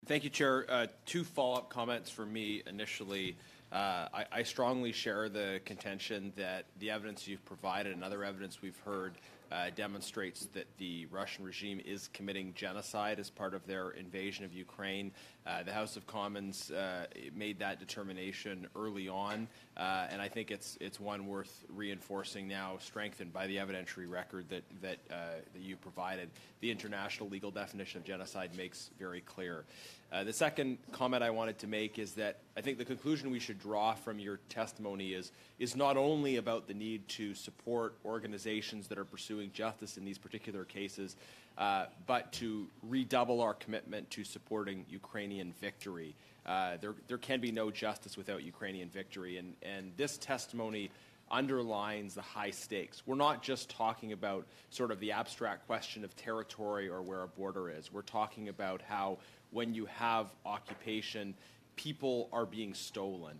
Thank you, Chair. Two follow-up comments for me initially. I strongly share the contention that the evidence you've provided and other evidence we've heard demonstrates that the Russian regime is committing genocide as part of their invasion of Ukraine. The House of Commons made that determination early on, and I think it's one worth reinforcing now, strengthened by the evidentiary record that you provided. The international legal definition of genocide makes very clear. The second comment I wanted to make is that I think the conclusion we should draw from your testimony is not only about the need to support organizations that are pursuing justice in these particular cases, but to redouble our commitment to supporting Ukrainian victory. There can be no justice without Ukrainian victory, and this testimony underlines the high stakes. We're not just talking about sort of the abstract question of territory or where a border is. We're talking about how when you have occupation, people are being stolen.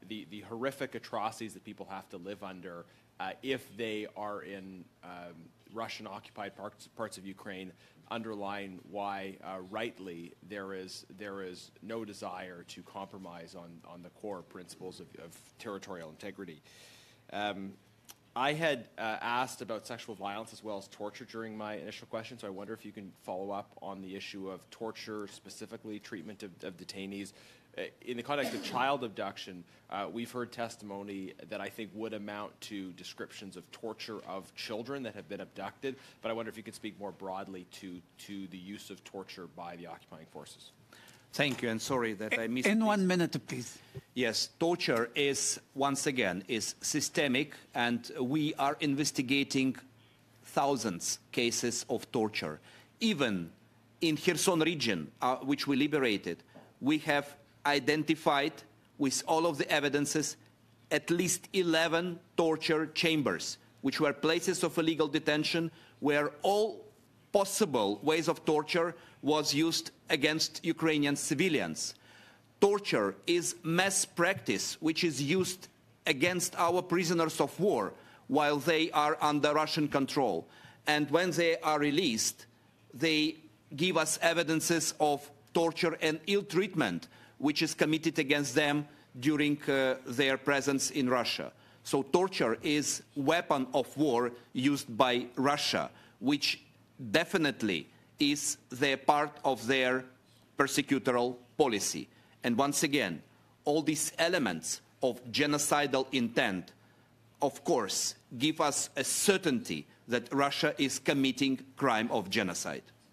The horrific atrocities that people have to live under if they are in Russian-occupied parts of Ukraine underline why, rightly, there is no desire to compromise on the core principles of territorial integrity. I had asked about sexual violence as well as torture during my initial question, so I wonder if you can follow up on the issue of torture, specifically treatment of detainees. In the context of child abduction, we've heard testimony that I think would amount to descriptions of torture of children that have been abducted, but I wonder if you could speak more broadly to the use of torture by the occupying forces. Thank you, and sorry that I missed. In 1 minute, please. Yes, torture is, once again, is systemic, and we are investigating thousands of cases of torture. Even in Kherson region, which we liberated, we have identified, with all of the evidences, at least 11 torture chambers, which were places of illegal detention where all possible ways of torture was used against Ukrainian civilians. Torture is mass practice which is used against our prisoners of war while they are under Russian control. And when they are released, they give us evidences of torture and ill treatment which is committed against them during their presence in Russia. So torture is a weapon of war used by Russia, which definitely is their part of their persecutorial policy. And once again, all these elements of genocidal intent, of course, give us a certainty that Russia is committing crime of genocide.